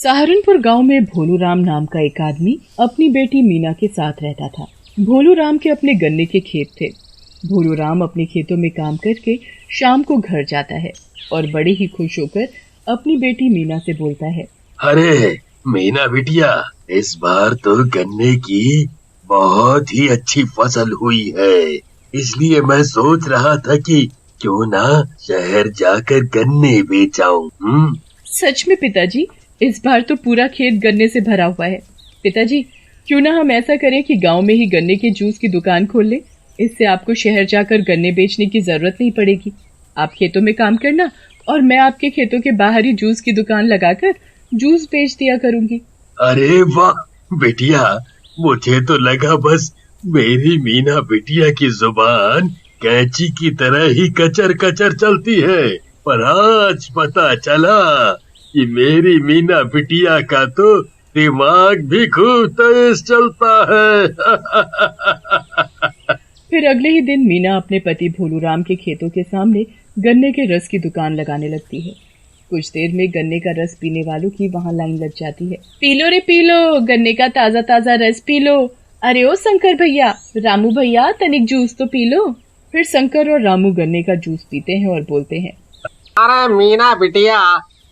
सहारनपुर गांव में भोलू राम नाम का एक आदमी अपनी बेटी मीना के साथ रहता था। भोलू राम के अपने गन्ने के खेत थे। भोलू राम अपने खेतों में काम करके शाम को घर जाता है और बड़े ही खुश होकर अपनी बेटी मीना से बोलता है, अरे मीना बिटिया, इस बार तो गन्ने की बहुत ही अच्छी फसल हुई है, इसलिए मैं सोच रहा था कि क्यों ना शहर जाकर गन्ने बेच आऊं। सच में पिताजी, इस बार तो पूरा खेत गन्ने से भरा हुआ है। पिताजी, क्यों ना हम ऐसा करें कि गांव में ही गन्ने के जूस की दुकान खोल ले। इससे आपको शहर जाकर गन्ने बेचने की जरूरत नहीं पड़ेगी। आप खेतों में काम करना और मैं आपके खेतों के बाहर ही जूस की दुकान लगाकर जूस बेच दिया करूंगी। अरे वाह बिटिया, मुझे तो लगा बस मेरी मीना बिटिया की जुबान कैंची की तरह ही कचर कचर चलती है, पर आज पता चला कि मेरी मीना बिटिया का तो दिमाग भी खूब तेज चलता है। फिर अगले ही दिन मीना अपने पति भोलू राम के खेतों के सामने गन्ने के रस की दुकान लगाने लगती है। कुछ देर में गन्ने का रस पीने वालों की वहाँ लाइन लग जाती है। पी लो रे पी लो, गन्ने का ताजा ताजा रस पी लो। अरे ओ शंकर भैया, रामू भैया, तनिक जूस तो पी लो। फिर शंकर और रामू गन्ने का जूस पीते हैं और बोलते हैं, अरे मीना बिटिया,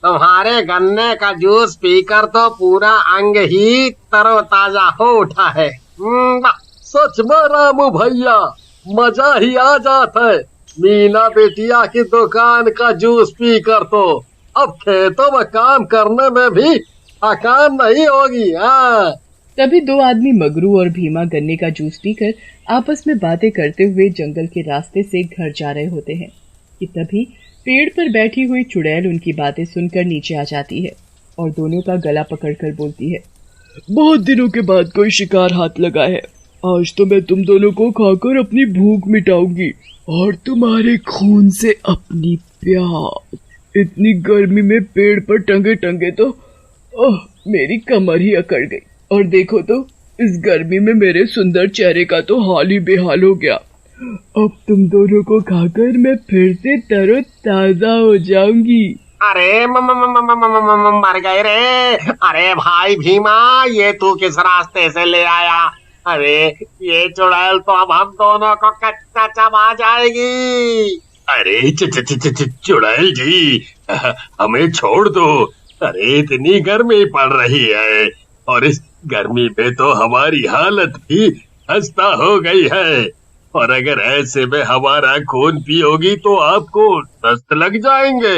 तुम्हारे गन्ने का जूस पीकर तो पूरा अंग ही तरोताजा हो उठा है। सच में रामू भैया, मजा ही आ जाता है मीना बेटिया की दुकान का जूस पी कर। तो अब खेतों में काम करने में भी थकान नहीं होगी। तभी दो आदमी मगरू और भीमा गन्ने का जूस पीकर आपस में बातें करते हुए जंगल के रास्ते से घर जा रहे होते हैं कि तभी पेड़ पर बैठी हुई चुड़ैल उनकी बातें सुनकर नीचे आ जाती है और दोनों का गला पकड़कर बोलती है, बहुत दिनों के बाद कोई शिकार हाथ लगा है। आज तो मैं तुम दोनों को खाकर अपनी भूख मिटाऊंगी और तुम्हारे खून से अपनी प्यास। इतनी गर्मी में पेड़ पर टंगे टंगे तो मेरी कमर ही अकड़ गई, और देखो तो इस गर्मी में मेरे सुंदर चेहरे का तो हाल ही बेहाल हो गया। अब तुम दोनों को खाकर मैं फिर से तरोताजा हो जाऊंगी। अरे मर गए रे। अरे भाई भीमा, ये तू किस रास्ते से ले आया? अरे ये चुड़ैल तो अब हम दोनों को कच्चा चबा जाएगी। अरे चुड़ैल जी, हमें छोड़ दो। अरे इतनी गर्मी पड़ रही है और इस गर्मी में तो हमारी हालत भी खस्ता हो गई है, और अगर ऐसे में हमारा खून पियोगी तो आपको दस्त लग जाएंगे।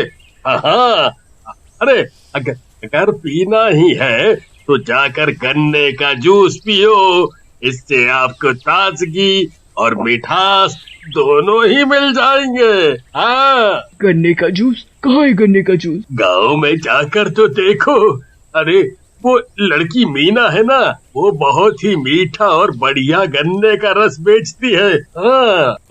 अरे अगर पीना ही है तो जाकर गन्ने का जूस पियो, इससे आपको ताजगी और मिठास दोनों ही मिल जाएंगे। गन्ने का जूस? कहाँ है गन्ने का जूस? गांव में जाकर तो देखो। अरे वो लड़की मीना है ना, वो बहुत ही मीठा और बढ़िया गन्ने का रस बेचती है।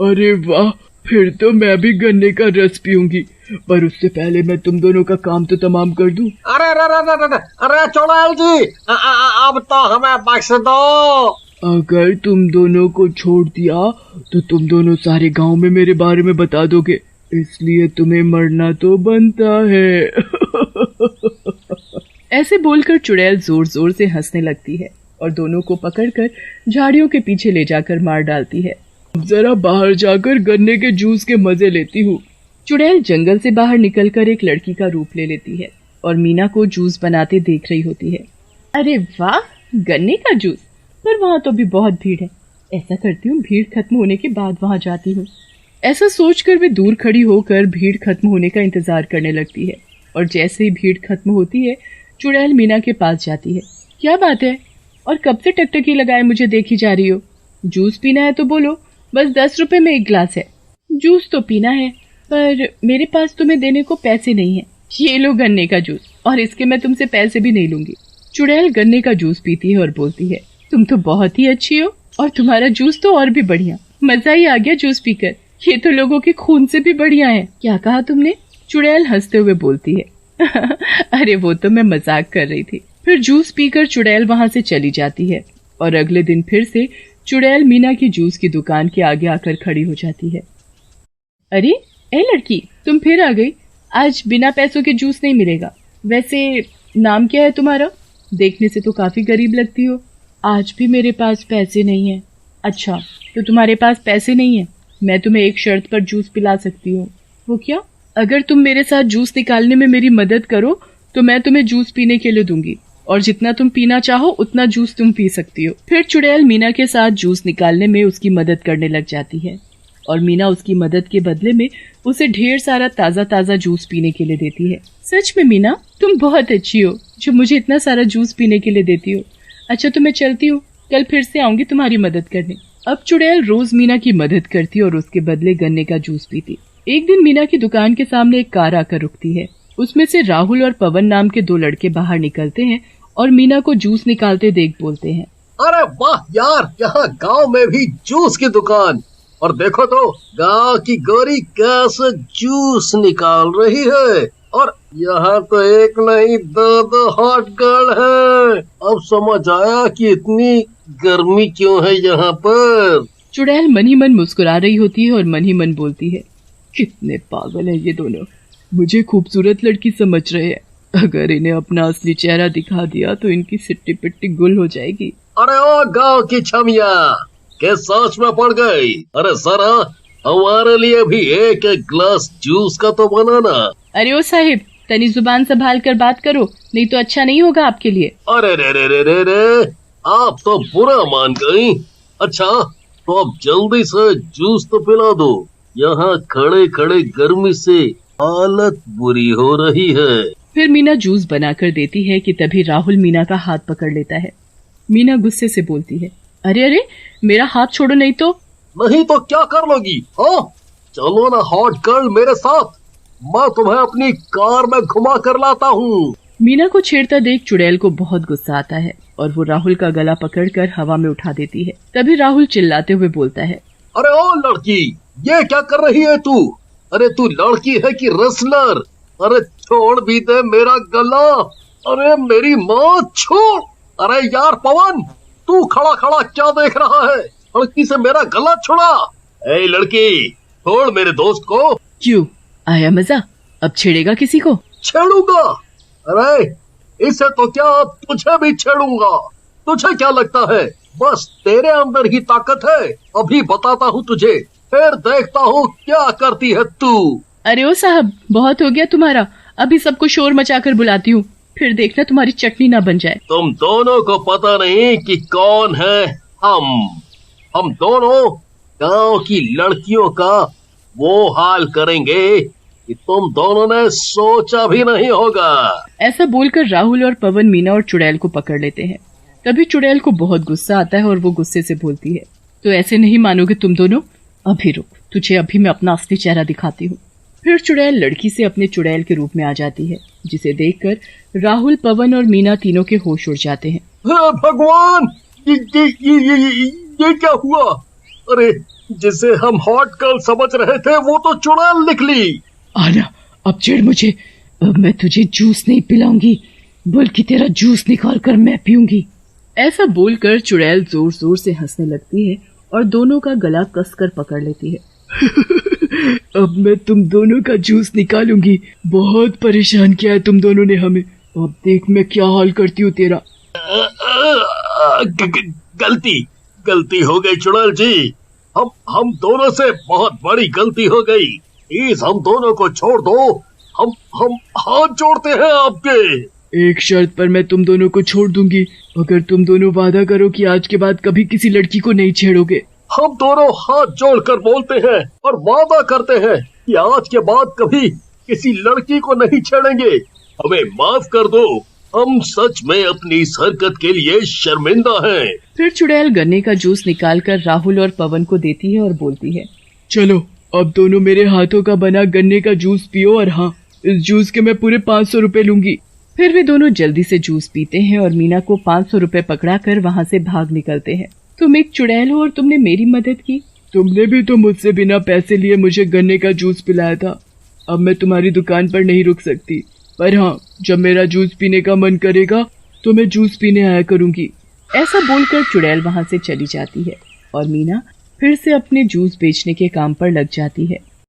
अरे वाह, फिर तो मैं भी गन्ने का रस पीऊंगी, पर उससे पहले मैं तुम दोनों का काम तो तमाम कर दूं। अरे चुड़ैल जी, अब तो हमें बख्श दो। अगर तुम दोनों को छोड़ दिया तो तुम दोनों सारे गांव में मेरे बारे में बता दोगे, इसलिए तुम्हें मरना तो बनता है। ऐसे बोलकर चुड़ैल जोर जोर से हंसने लगती है और दोनों को पकड़कर झाड़ियों के पीछे ले जाकर मार डालती है। जरा बाहर जाकर गन्ने के जूस के मजे लेती हूँ। चुड़ैल जंगल से बाहर निकलकर एक लड़की का रूप ले लेती है और मीना को जूस बनाते देख रही होती है। अरे वाह, गन्ने का जूस! पर वहाँ तो भी बहुत भीड़ है। ऐसा करती हूँ, भीड़ खत्म होने के बाद वहाँ जाती हूँ। ऐसा सोचकर वे दूर खड़ी होकर भीड़ खत्म होने का इंतजार करने लगती है, और जैसे ही भीड़ खत्म होती है चुड़ैल मीना के पास जाती है। क्या बात है, और कब से टकटकी लगाए मुझे देखी जा रही हो? जूस पीना है तो बोलो, बस 10 रुपए में एक गिलास है। जूस तो पीना है, पर मेरे पास तुम्हें देने को पैसे नहीं है। ये लो गन्ने का जूस, और इसके मैं तुमसे पैसे भी नहीं लूंगी। चुड़ैल गन्ने का जूस पीती है और बोलती है, तुम तो बहुत ही अच्छी हो, और तुम्हारा जूस तो और भी बढ़िया। मजा ही आ गया जूस पीकर। ये तो लोगों के खून से भी बढ़िया है। क्या कहा तुमने? चुड़ैल हंसते हुए बोलती है। अरे वो तो मैं मजाक कर रही थी। फिर जूस पीकर चुड़ैल वहाँ से चली जाती है, और अगले दिन फिर से चुड़ैल मीना की जूस की दुकान के आगे आकर खड़ी हो जाती है। अरे ए लड़की, तुम फिर आ गई। आज बिना पैसों के जूस नहीं मिलेगा। वैसे नाम क्या है तुम्हारा? देखने से तो काफी गरीब लगती हो। आज भी मेरे पास पैसे नहीं है। अच्छा, तो तुम्हारे पास पैसे नहीं है? मैं तुम्हें एक शर्त पर जूस पिला सकती हूँ। वो क्या? अगर तुम मेरे साथ जूस निकालने में मेरी मदद करो तो मैं तुम्हें जूस पीने के लिए दूंगी, और जितना तुम पीना चाहो उतना जूस तुम पी सकती हो। फिर चुड़ैल मीना के साथ जूस निकालने में उसकी मदद करने लग जाती है, और मीना उसकी मदद के बदले में उसे ढेर सारा ताज़ा ताज़ा जूस पीने के लिए देती है। सच में मीना, तुम बहुत अच्छी हो जो मुझे इतना सारा जूस पीने के लिए देती हो। अच्छा, तो मैं चलती हूँ, कल फिर से आऊंगी तुम्हारी मदद करने। अब चुड़ैल रोज मीना की मदद करती और उसके बदले गन्ने का जूस पीती। एक दिन मीना की दुकान के सामने एक कार आकर रुकती है। उसमें से राहुल और पवन नाम के दो लड़के बाहर निकलते हैं और मीना को जूस निकालते देख बोलते हैं, अरे वाह यार, यहाँ गांव में भी जूस की दुकान, और देखो तो गांव की गोरी कैसे जूस निकाल रही है। और यहाँ तो एक नहीं दो हॉट गर्ल है। अब समझ आया कि इतनी गर्मी क्यों है यहाँ पर। चुड़ैल मन ही मन मुस्कुरा रही होती है और मन ही मन बोलती है, कितने पागल है ये दोनों, मुझे खूबसूरत लड़की समझ रहे हैं। अगर इन्हें अपना असली चेहरा दिखा दिया तो इनकी सिट्टी पिट्टी गुल हो जाएगी। अरे ओ गांव की छमिया, के सोच में पड़ गई? अरे जरा हमारे लिए भी एक ग्लास जूस का तो बनाना। अरे ओ साहिब, तनी जुबान संभाल कर बात करो, नहीं तो अच्छा नहीं होगा आपके लिए। अरे रे रे रे रे रे, आप तो बुरा मान गई। अच्छा, तो अब जल्दी से जूस तो पिला दो, यहाँ खड़े खड़े गर्मी से हालत बुरी हो रही है। फिर मीना जूस बनाकर देती है कि तभी राहुल मीना का हाथ पकड़ लेता है। मीना गुस्से से बोलती है, अरे अरे, मेरा हाथ छोड़ो, नहीं तो क्या कर लोगी? हाँ, चलो ना हॉट गर्ल मेरे साथ, मैं तुम्हें अपनी कार में घुमा कर लाता हूँ। मीना को छेड़ता देख चुड़ैल को बहुत गुस्सा आता है और वो राहुल का गला पकड़कर हवा में उठा देती है। तभी राहुल चिल्लाते हुए बोलता है, अरे ओ लड़की, ये क्या कर रही है तू? अरे तू लड़की है कि रेसलर? अरे छोड़ भी दे मेरा गला। अरे मेरी माँ, छोड़। अरे यार पवन, तू खड़ा खड़ा क्या देख रहा है? लड़की से मेरा गला छुड़ा। ए लड़की, छोड़ मेरे दोस्त को। क्यों, आया मजा? अब छेड़ेगा किसी को? छेड़ूंगा? अरे इसे तो क्या, तुझे भी छेड़ूंगा। तुझे क्या लगता है बस तेरे अंदर ही ताकत है? अभी बताता हूँ तुझे, फिर देखता हूँ क्या करती है तू। अरे ओ साहब, बहुत हो गया तुम्हारा, अभी सबको शोर मचाकर बुलाती हूँ, फिर देखना तुम्हारी चटनी ना बन जाए। तुम दोनों को पता नहीं कि कौन है हम दोनों गांव की लड़कियों का वो हाल करेंगे कि तुम दोनों ने सोचा भी नहीं होगा। ऐसा बोलकर राहुल और पवन मीना और चुड़ैल को पकड़ लेते हैं। तभी चुड़ैल को बहुत गुस्सा आता है और वो गुस्से से बोलती है, तो ऐसे नहीं मानोगे तुम दोनों? अभी रुक, तुझे अभी मैं अपना असली चेहरा दिखाती हूँ। फिर चुड़ैल लड़की से अपने चुड़ैल के रूप में आ जाती है, जिसे देखकर राहुल, पवन और मीना तीनों के होश उड़ जाते हैं। भगवान, ये क्या हुआ? अरे जिसे हम हॉट गर्ल समझ रहे थे वो तो चुड़ैल निकली। आना, अब चिढ़ मुझे, अब मैं तुझे जूस नहीं पिलाऊंगी, बल्कि तेरा जूस निकाल कर मैं पीऊंगी। ऐसा बोलकर चुड़ैल जोर जोर से हंसने लगती है और दोनों का गला कसकर पकड़ लेती है। अब मैं तुम दोनों का जूस निकालूंगी, बहुत परेशान किया है तुम दोनों ने हमें, अब देख मैं क्या हाल करती हूँ तेरा। गलती हो गई चुड़ैल जी, हम दोनों से बहुत बड़ी गलती हो गई। प्लीज हम दोनों को छोड़ दो, हम हाथ जोड़ते हैं आपके। एक शर्त पर मैं तुम दोनों को छोड़ दूंगी, अगर तुम दोनों वादा करो कि आज के बाद कभी किसी लड़की को नहीं छेड़ोगे। हम दोनों हाथ जोड़कर बोलते हैं और वादा करते हैं कि आज के बाद कभी किसी लड़की को नहीं छेड़ेंगे। हमें माफ कर दो, हम सच में अपनी इस हरकत के लिए शर्मिंदा हैं। फिर चुड़ैल गन्ने का जूस निकालकर राहुल और पवन को देती है और बोलती है, चलो अब दोनों मेरे हाथों का बना गन्ने का जूस पियो, और हाँ, इस जूस के मैं पूरे 500 रुपए लूंगी। फिर वे दोनों जल्दी से जूस पीते हैं और मीना को 500 रुपए पकड़ाकर वहाँ से भाग निकलते हैं। तुम एक चुड़ैल हो और तुमने मेरी मदद की। तुमने भी तो मुझसे बिना पैसे लिए मुझे गन्ने का जूस पिलाया था। अब मैं तुम्हारी दुकान पर नहीं रुक सकती, पर हाँ, जब मेरा जूस पीने का मन करेगा तो मैं जूस पीने आया करूंगी। ऐसा बोलकर चुड़ैल वहाँ से चली जाती है और मीना फिर से अपने जूस बेचने के काम पर लग जाती है।